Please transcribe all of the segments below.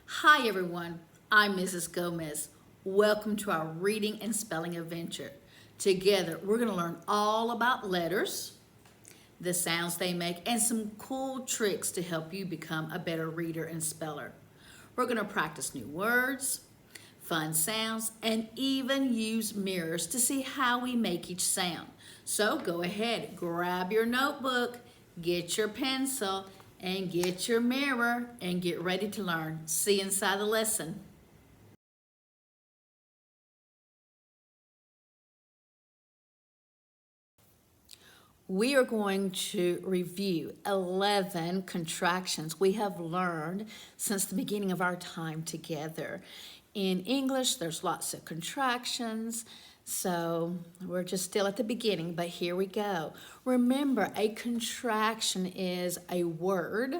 Hi everyone, I'm Mrs. Gomez. Welcome to our reading and spelling adventure. Together, we're going to learn all about letters, the sounds they make, and some cool tricks to help you become a better reader and speller. We're going to practice new words, fun sounds, and even use mirrors to see how we make each sound. So go ahead, grab your notebook, get your pencil, and get your mirror and get ready to learn. See you inside the lesson. We are going to review 11 contractions we have learned since the beginning of our time together. In English, there's lots of contractions, so we're just still at the beginning, but here we go. Remember, a contraction is a word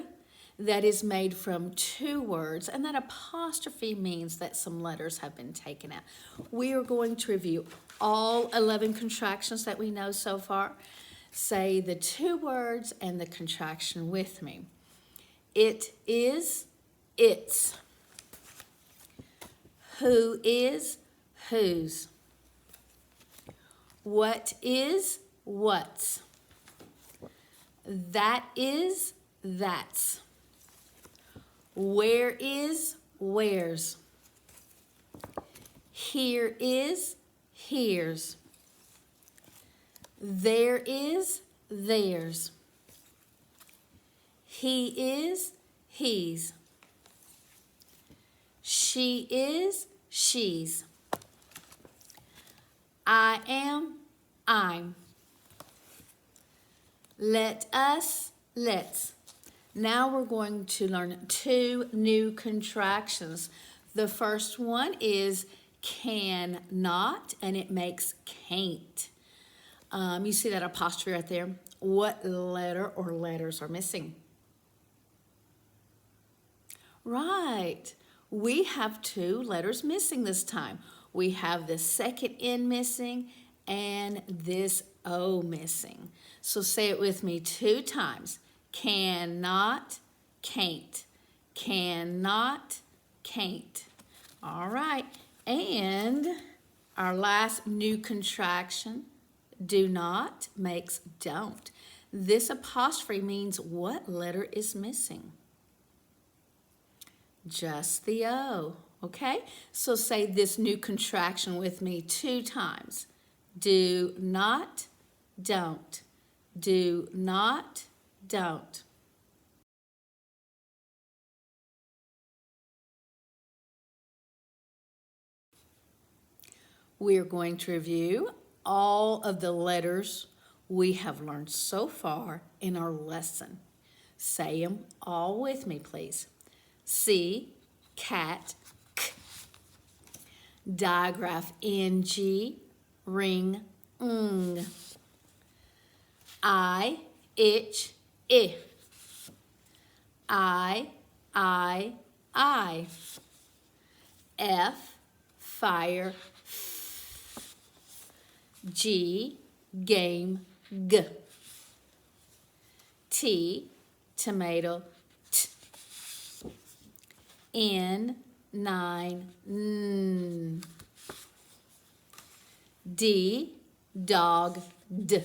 that is made from two words, and that apostrophe means that some letters have been taken out. We are going to review all 11 contractions that we know so far. Say the two words and the contraction with me. It is, its. Who is, whose. What is, what's. That is, that's. Where is, where's. Here is, here's. There is, theirs. He is, he's. She is, she's. I am, I'm. Let us, let's. Now we're going to learn two new contractions. The first one is cannot, and it makes can't. You see that apostrophe right there? What letter or letters are missing? Right. We have two letters missing this time. We have the second N missing and this O missing. So say it with me two times. Cannot, can't. Cannot, can't. All right. And our last new contraction, do not makes don't. This apostrophe means what letter is missing? Just the O, okay? So say this new contraction with me two times. Do not, don't. Do not, don't. We are going to review all of the letters we have learned so far in our lesson. Say them all with me, please. C, cat, k. Digraph, ng, ring, ng. I, itch, I. I. F, fire, G, game, g. T, tomato, t. N, nine, n. D, dog, d.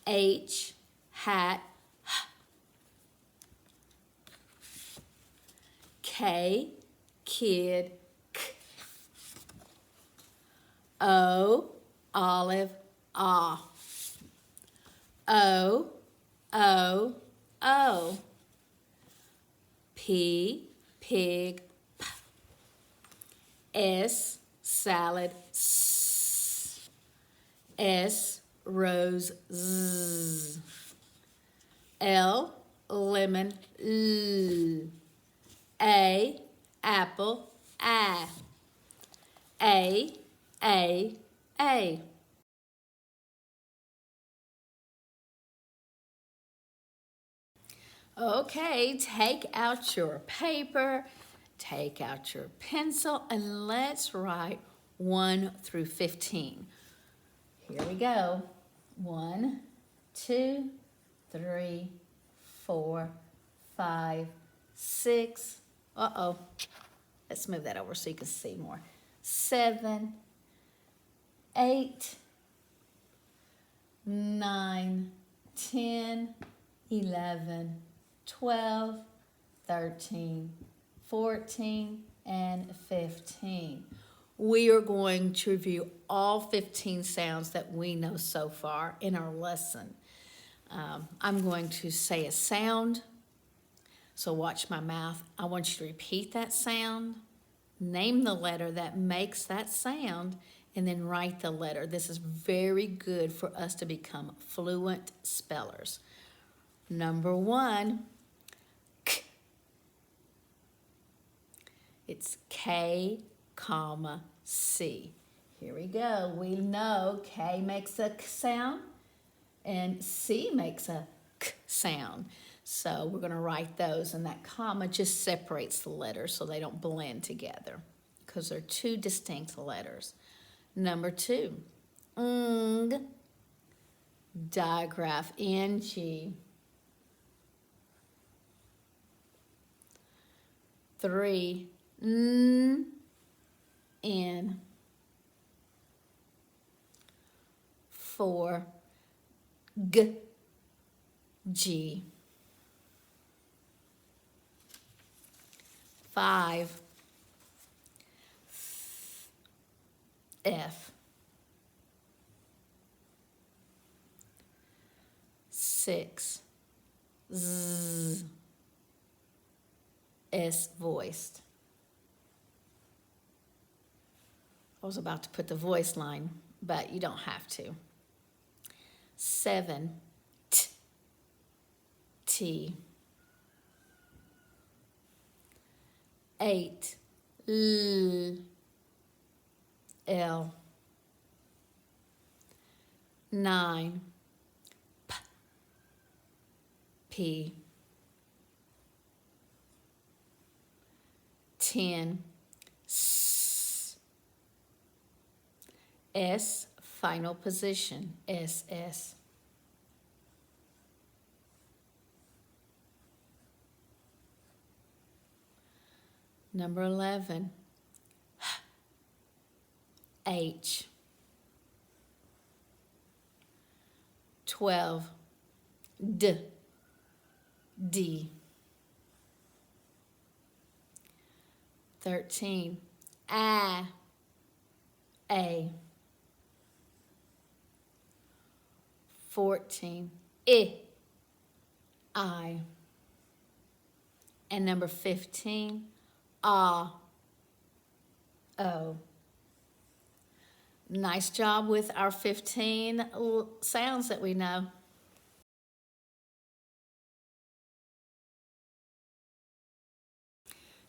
H, hat, h. K, kid, k. O, olive, ah. O, O, O. P, pig, p. S, salad, s. S, rose, z. L, lemon, l. A, apple, a. A, A. Okay, take out your paper, take out your pencil, and let's write 1 through 15. Here we go. 1, 2, 3, 4, 5, 6, Uh-oh. Let's move that over so you can see more. 7, 8, 9, 10, 11, 12, 13, 14, and 15. We are going to review all 15 sounds that we know so far in our lesson. I'm going to say a sound, so watch my mouth. I want you to repeat that sound, name the letter that makes that sound, and then write the letter. This is very good for us to become fluent spellers. Number 1, K. It's K, comma, C. Here we go. We know K makes a K sound and C makes a K sound. So we're going to write those, and that comma just separates the letters so they don't blend together because they're two distinct letters. Number 2, ng, digraph, ng. 3, n, n. 4, g, g. 5, F. 6, Z, S voiced. I was about to put the voice line, but you don't have to. 7, T, T. 8, L, L. 9, P, P. 10, S, final position, SS. Number 11, H. 12, D, D. 13, A, A. 14, I. And number 15, O. Nice job with our 15 sounds that we know.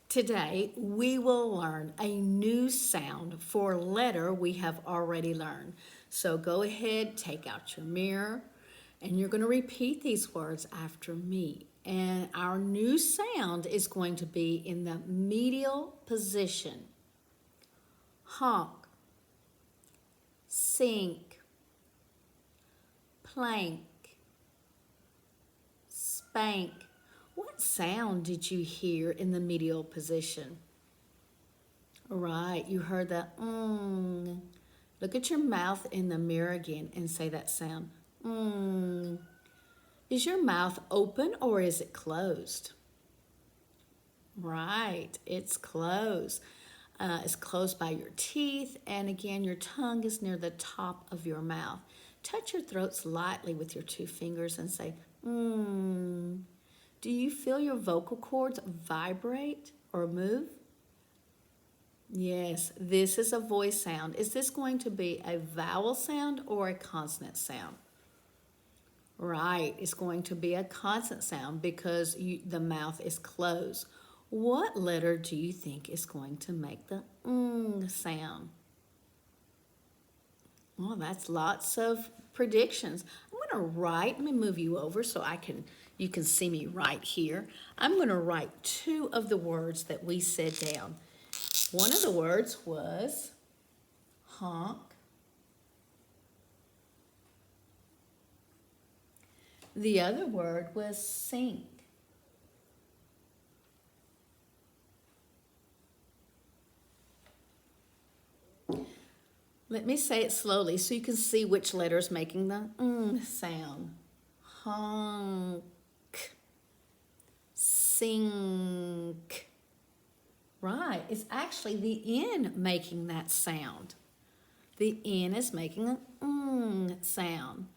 Today, we will learn a new sound for a letter we have already learned. So go ahead, take out your mirror, and you're going to repeat these words after me. And our new sound is going to be in the medial position. Honk, sink, plank, spank. What sound did you hear in the medial position? All right, you heard the Look at your mouth in the mirror again and say that sound. Is your mouth open or is it closed? Right, it's closed. It's closed by your teeth, and again, your tongue is near the top of your mouth. Touch your throat slightly with your 2 fingers and say, Do you feel your vocal cords vibrate or move? Yes, this is a voice sound. Is this going to be a vowel sound or a consonant sound? Right, it's going to be a consonant sound because the mouth is closed. What letter do you think is going to make the sound? Well, that's lots of predictions. I'm going to write, let me move you over so you can see me right here. I'm going to write 2 of the words that we said down. One of the words was honk. The other word was sink. Let me say it slowly so you can see which letter is making the sound. Honk, sink. Right, it's actually the N making that sound. The N is making a sound.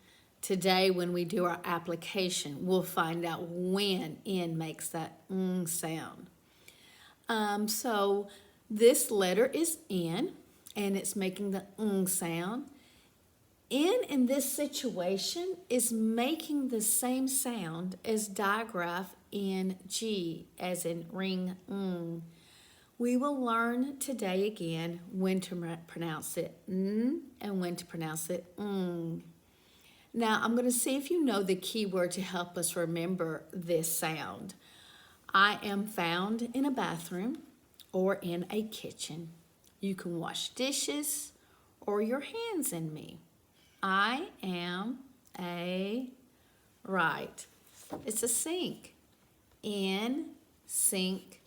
Today, when we do our application, we'll find out when N makes that sound. So this letter is N, and it's making the sound. N in this situation is making the same sound as digraph in G, as in ring. We will learn today again when to pronounce it and when to pronounce it Now, I'm going to see if you know the key word to help us remember this sound. I am found in a bathroom or in a kitchen. You can wash dishes or your hands in me. I am right. It's a sink. In, sink,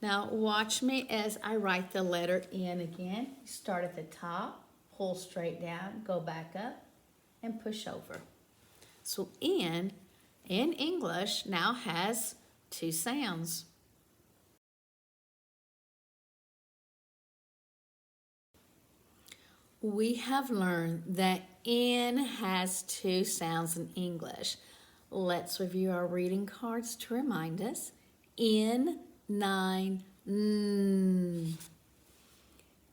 Now watch me as I write the letter N again. Start at the top, pull straight down, go back up, and push over. So N in English now has two sounds. We have learned that N has two sounds in English. Let's review our reading cards to remind us. N, 9,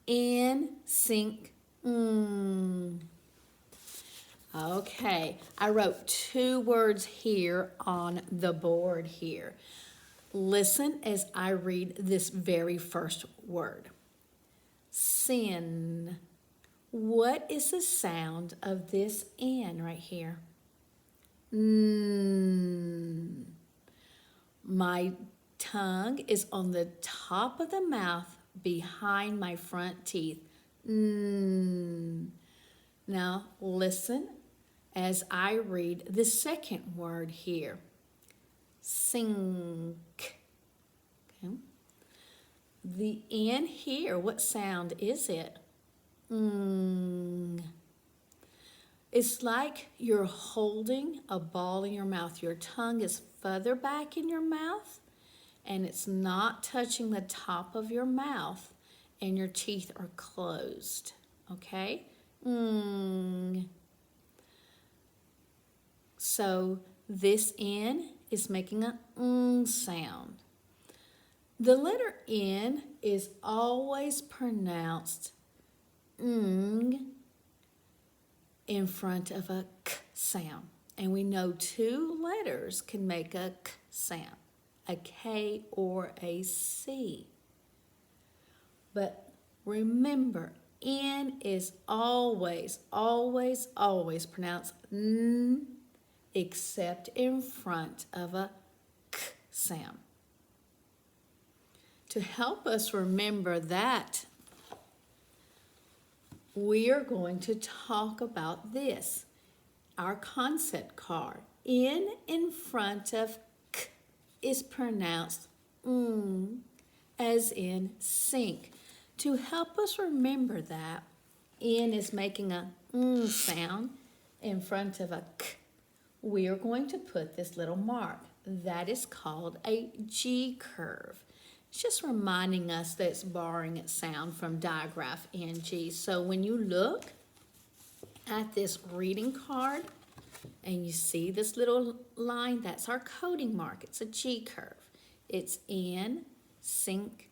N, sink, Okay, I wrote two words here on the board here. Listen as I read this very first word. Sin. What is the sound of this N right here? My tongue is on the top of the mouth behind my front teeth. Now listen as I read the second word here. Sink. Okay. The N here, what sound is it? It's like you're holding a ball in your mouth. Your tongue is further back in your mouth and it's not touching the top of your mouth and your teeth are closed, okay? So this N is making a sound. The letter N is always pronounced in front of a k sound. And we know two letters can make a k sound, a K or a C. But remember, N is always, always, always pronounced N, except in front of a k sound. To help us remember that, we are going to talk about this, our concept card. N in front of k is pronounced as in sink. To help us remember that, N is making a sound in front of a k. We are going to put this little mark. That is called a G curve. It's just reminding us that it's borrowing its sound from digraph in G. So when you look at this reading card and you see this little line, that's our coding mark. It's a G curve. It's N, sink,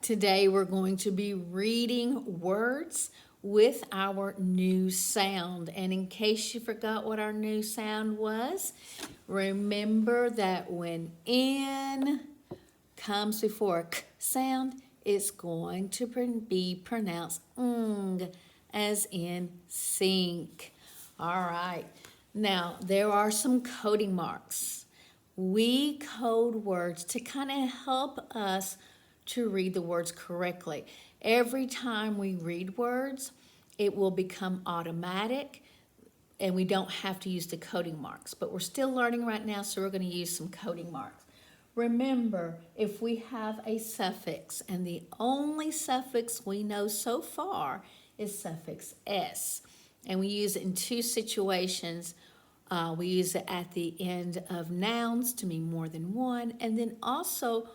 Today we're going to be reading words with our new sound. And in case you forgot what our new sound was, remember that when N comes before a k sound, it's going to be pronounced as in sink. All right. Now, there are some coding marks. We code words to kind of help us to read the words correctly. Every time we read words, it will become automatic and we don't have to use the coding marks. But we're still learning right now, so we're going to use some coding marks. Remember, if we have a suffix, and the only suffix we know so far is suffix s, and we use it in two situations. We use it at the end of nouns to mean more than one, and then also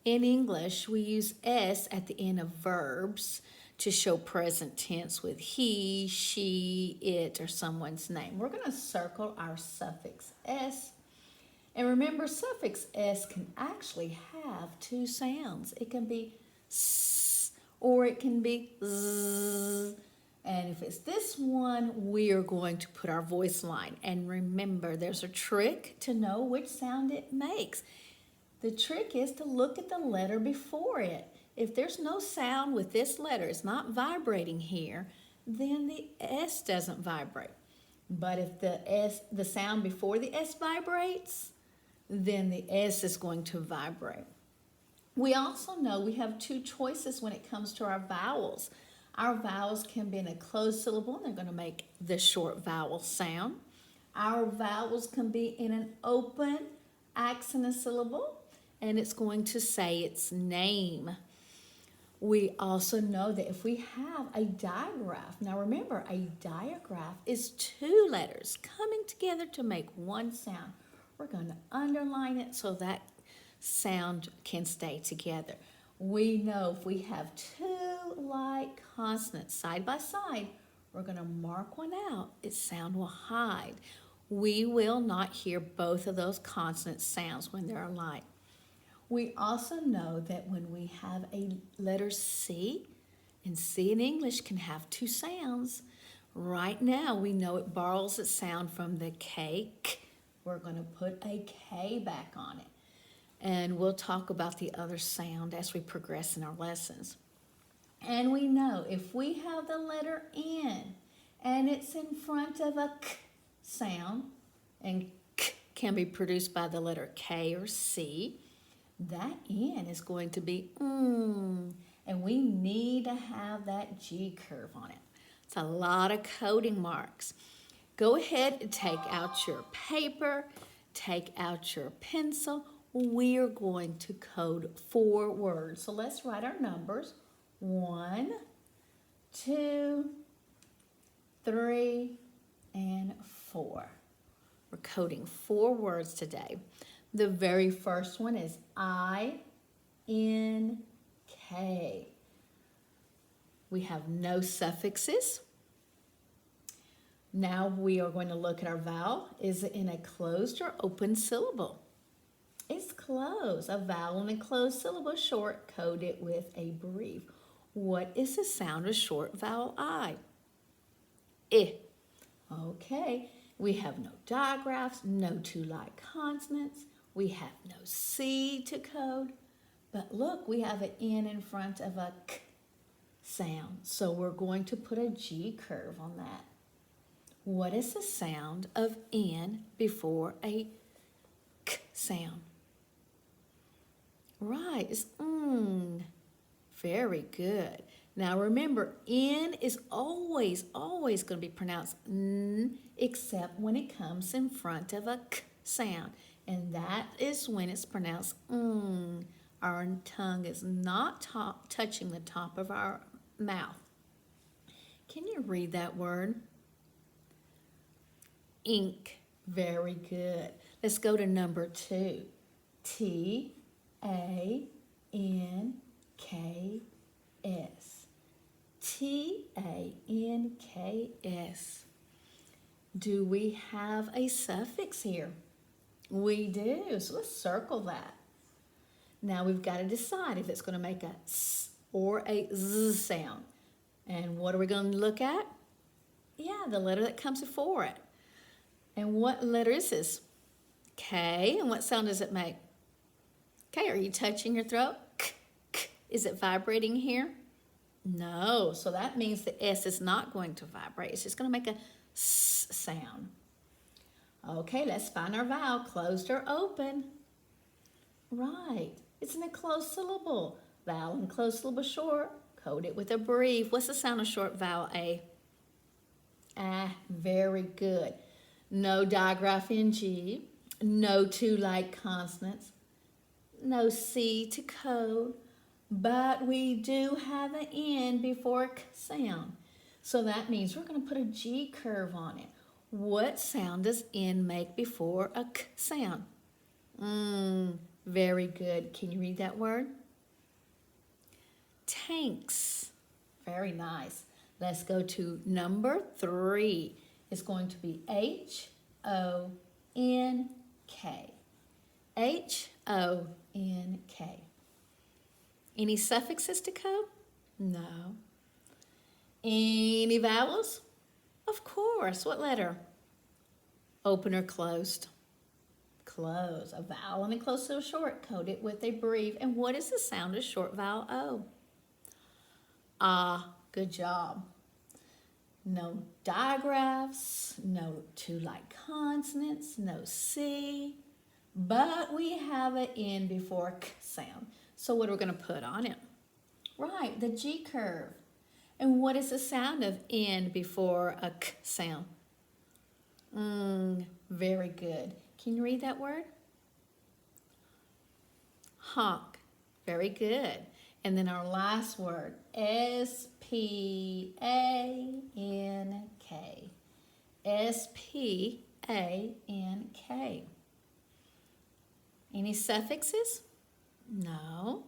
in English, we use s at the end of verbs to show present tense with he, she, it, or someone's name. We're going to circle our suffix s. And remember, suffix s can actually have two sounds. It can be s or it can be z. And if it's this one, we are going to put our voice line. And remember, there's a trick to know which sound it makes. The trick is to look at the letter before it. If there's no sound with this letter, it's not vibrating here, then the S doesn't vibrate. But if the sound before the S vibrates, then the S is going to vibrate. We also know we have two choices when it comes to our vowels. Our vowels can be in a closed syllable, and they're going to make the short vowel sound. Our vowels can be in an open accent syllable, and it's going to say its name. We also know that if we have a digraph, now remember, a digraph is two letters coming together to make one sound. We're going to underline it so that sound can stay together. We know if we have two like consonants side by side, we're going to mark one out. Its sound will hide. We will not hear both of those consonant sounds when they're alike. We also know that when we have a letter C, and C in English can have two sounds. Right now, we know it borrows its sound from the K. We're going to put a K back on it. And we'll talk about the other sound as we progress in our lessons. And we know if we have the letter N and it's in front of a K sound, and K can be produced by the letter K or C, that N is going to be and we need to have that G curve on it. It's a lot of coding marks. Go ahead and take out your paper, take out your pencil. We're going to code 4 words. So let's write our numbers. 1, 2, 3, and 4. We're coding 4 words today. The very first one is I-N-K. We have no suffixes. Now we are going to look at our vowel. Is it in a closed or open syllable? It's closed. A vowel in a closed syllable, short, code it with a brief. What is the sound of short vowel I? I. Okay. We have no digraphs, no two like consonants. We have no C to code. But look, we have an N in front of a K sound. So we're going to put a G curve on that. What is the sound of N before a K sound? Right, it's Very good. Now remember, N is always going to be pronounced N, except when it comes in front of a K sound. And that is when it's pronounced Our tongue is not touching the top of our mouth. Can you read that word? Ink. Very good. Let's go to number 2. T-A-N-K-S. T-A-N-K-S. Do we have a suffix here? We do. So let's circle that. Now we've got to decide if it's going to make a S or a Z sound. And what are we going to look at? Yeah, the letter that comes before it. And what letter is this? K. And what sound does it make? Okay, are you touching your throat? K, k. Is it vibrating here? No. So that means the S is not going to vibrate. It's just going to make a S sound. Okay, let's find our vowel. Closed or open? Right. It's in a closed syllable. Vowel in closed syllable short. Code it with a brief. What's the sound of short vowel A? Ah, very good. No digraph in G. No two like consonants. no C to code, but we do have an N before k sound. So that means we're going to put a G curve on it. What sound does N make before a k sound? Very good. Can you read that word? Tanks. Very nice. Let's go to number 3. It's going to be H-O-N-K. H-O-N-K. Any suffixes to code? No. Any vowels? Of course. What letter? Open or closed? Close. A vowel and a close to a short. Code it with a brief. And what is the sound of short vowel O? Ah, good job. No digraphs, no two like consonants, no C, but we have an N before k sound. So what are we going to put on it? Right, the G curve. And what is the sound of N before a k sound? Very good. Can you read that word? Honk. Very good. And then our last word, S-P-A-N-K. S-P-A-N-K. Any suffixes? No.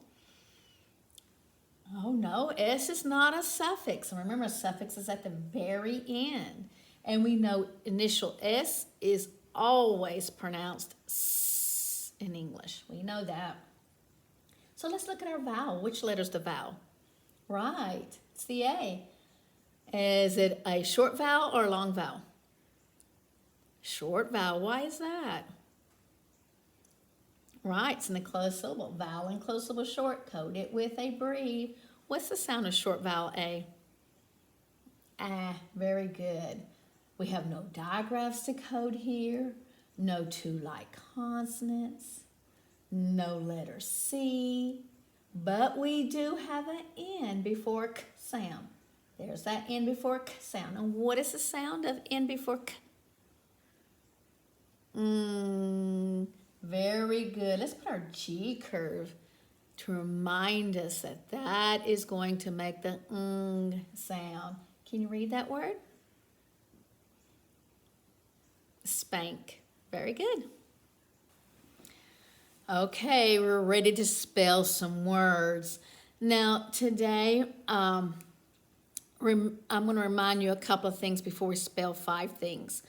Oh, no, S is not a suffix. Remember, a suffix is at the very end. And we know initial S is always pronounced S in English. We know that. So let's look at our vowel. Which letter's the vowel? Right, it's the A. Is it a short vowel or a long vowel? Short vowel. Why is that? Right, it's in the closed syllable. Vowel and closed syllable short. Code it with a brief. What's the sound of short vowel A? Ah, very good. We have no digraphs to code here. No two like consonants. No letter C. But we do have an N before k sound. There's that N before k sound. And what is the sound of N before k? Very good. Let's put our G curve to remind us that that is going to make the sound. Can you read that word? Spank. Very good. Okay, we're ready to spell some words. Now, today, I'm going to remind you a couple of things before we spell 5 things.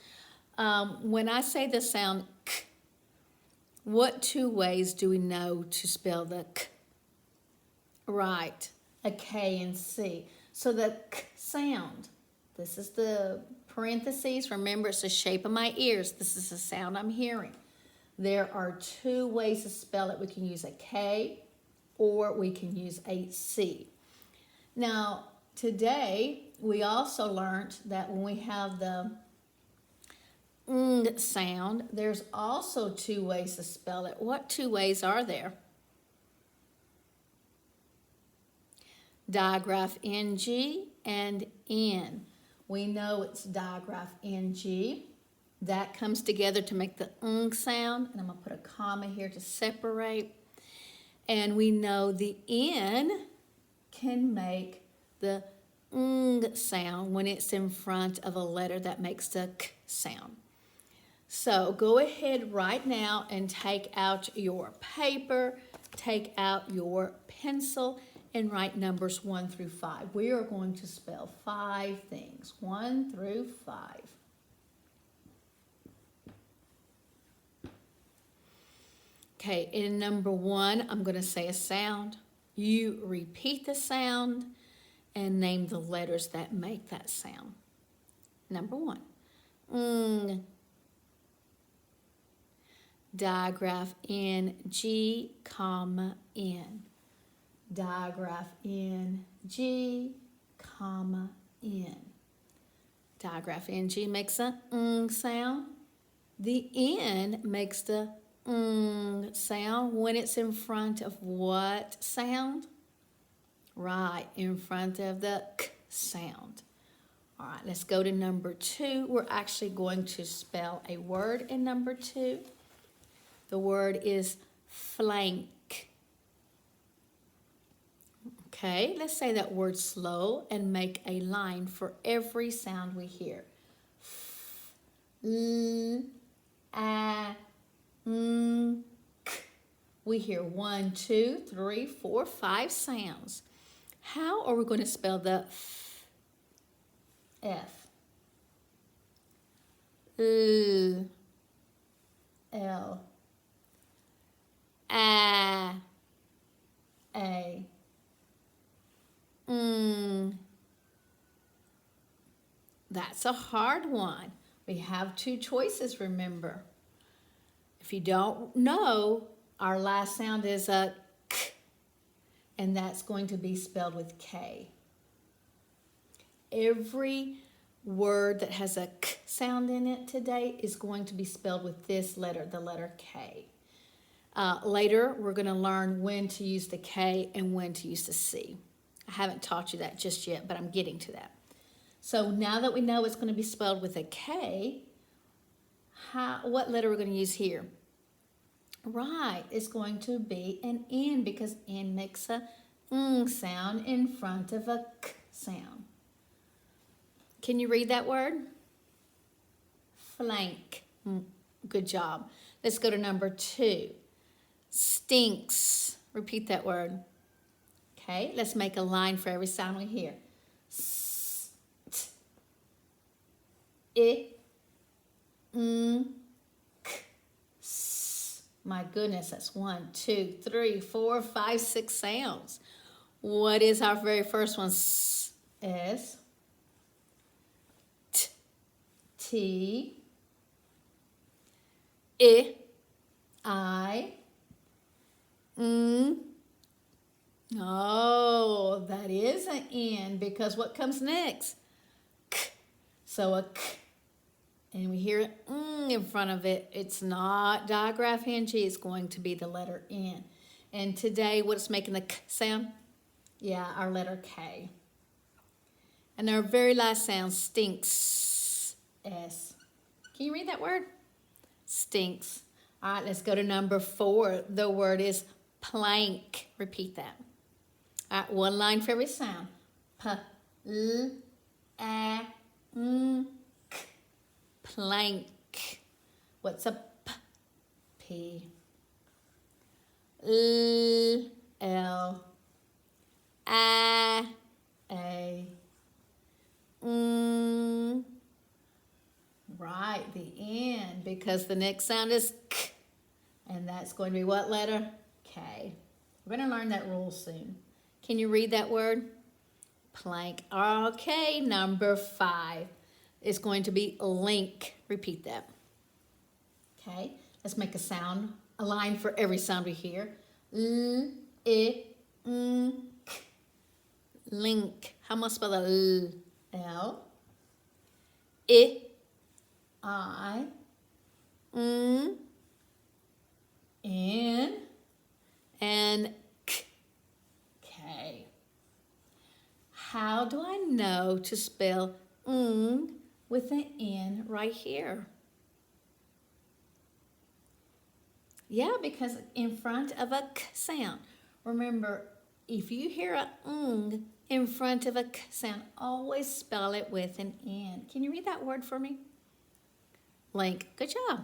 When I say the sound k, what 2 ways do we know to spell the k? Right, a K and C. So the k sound, this is the parentheses. Remember, it's the shape of my ears. This is the sound I'm hearing. There are 2 ways to spell it. We can use a K or we can use a C. Now, today, we also learned that when we have the ng sound, there's also 2 ways to spell it. What 2 ways are there? Digraph NG and N. We know it's digraph NG. That comes together to make the ng sound, and I'm going to put a comma here to separate. And we know the N can make the ng sound when it's in front of a letter that makes the k sound. So go ahead right now and take out your paper, take out your pencil, and write numbers 1 through 5. We are going to spell 5 things, 1 through 5. Okay, in number 1, I'm going to say a sound. You repeat the sound and name the letters that make that sound. Number 1, ng. Digraph NG, comma, N. Digraph NG, comma, N. Digraph NG makes a ng sound. The N makes the ng sound when it's in front of what sound? Right, in front of the k sound. All right, let's go to number 2. We're actually going to spell a word in number 2. The word is flank. Okay, let's say that word slow and make a line for every sound we hear. L, a, k. We hear 1, 2, 3, 4, 5 sounds. How are we going to spell the F? L, L, A, That's a hard one. We have two choices, remember. If you don't know, our last sound is a k, and that's going to be spelled with K. Every word that has a k sound in it today is going to be spelled with this letter, the letter K. Later, we're going to learn when to use the K and when to use the C. I haven't taught you that just yet, but I'm getting to that. So now that we know it's going to be spelled with a K, what letter are we going to use here? Right, it's going to be an N because N makes a ng sound in front of a k sound. Can you read that word? Flank. Good job. Let's go to number 2. Stinks. Repeat that word. Okay, let's make a line for every sound we hear. S, t, I, k, s. My goodness, that's 1, 2, 3, 4, 5, 6 sounds. What is our very first one? S, S, t, T, I, Oh, that is an N because what comes next? K. So a K. And we hear an in front of it. It's not digraph ing, it's going to be the letter N. And today, what's making the K sound? Yeah, our letter K. And our very last sound, stinks. S. Can you read that word? Stinks. All right, let's go to number 4. The word is plank. Repeat that. All right, one line for every sound. P, L, A, k. Plank. What's a P? P. L, L, A, Right, the N, because the next sound is K. And that's going to be what letter? K. We're going to learn that rule soon. Can you read that word? Plank. Okay, number 5 is going to be link. Repeat that. Okay, let's make a line for every sound we hear. L, I, k. Link. How am I spell the L? L. I, N, and K. K. How do I know to spell with an N right here? Yeah, because in front of a K sound. Remember, if you hear a in front of a K sound, always spell it with an N. Can you read that word for me? Link. Good job.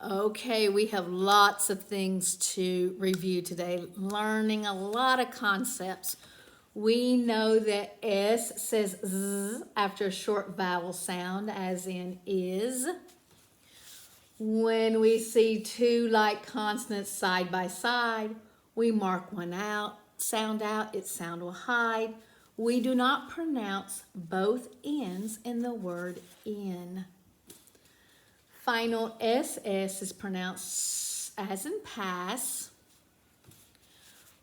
Okay, we have lots of things to review today, learning a lot of concepts. We know that S says Z after a short vowel sound, as in is. When we see two like consonants side by side, we mark one out, its sound will hide. We do not pronounce both N's in the word in. Final SS is pronounced as in pass.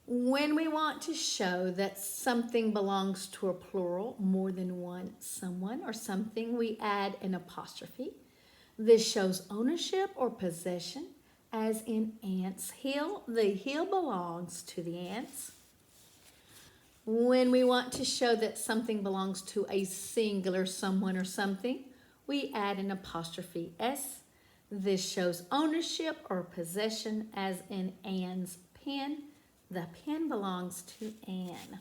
When we want to show that something belongs to a plural, more than one someone or something, we add an apostrophe. This shows ownership or possession, as in ants' hill. The hill belongs to the ants. When we want to show that something belongs to a singular someone or something, we add an apostrophe S. This shows ownership or possession, as in Anne's pen. The pen belongs to Anne.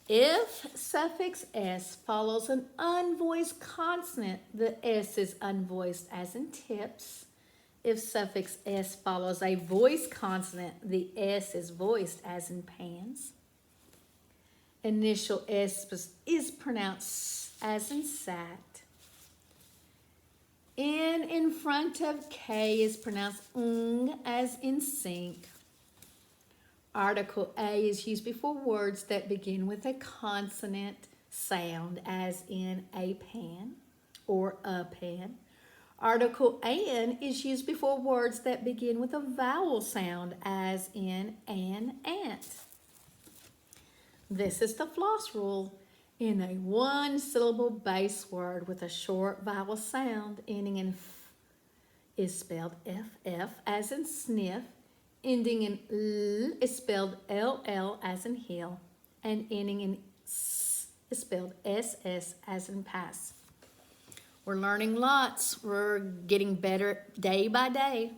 If suffix S follows an unvoiced consonant, the S is unvoiced, as in tips. If suffix S follows a voiced consonant, the S is voiced, as in pans. Initial S is pronounced as in sat. N in front of K is pronounced as in sink. Article A is used before words that begin with a consonant sound, as in a pan or a pan. Article An is used before words that begin with a vowel sound, as in an ant. This is the floss rule. In a one-syllable base word with a short vowel sound ending in f is spelled ff, as in sniff. Ending in l is spelled ll, as in hill. And ending in s is spelled ss, as in pass. We're learning lots. We're getting better day by day.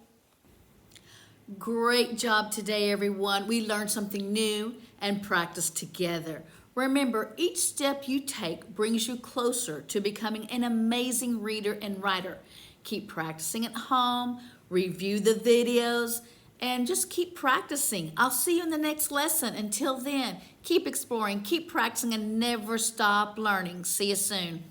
Great job today, everyone. We learned something new and practiced together. Remember, each step you take brings you closer to becoming an amazing reader and writer. Keep practicing at home, review the videos, and just keep practicing. I'll see you in the next lesson. Until then, keep exploring, keep practicing, and never stop learning. See you soon.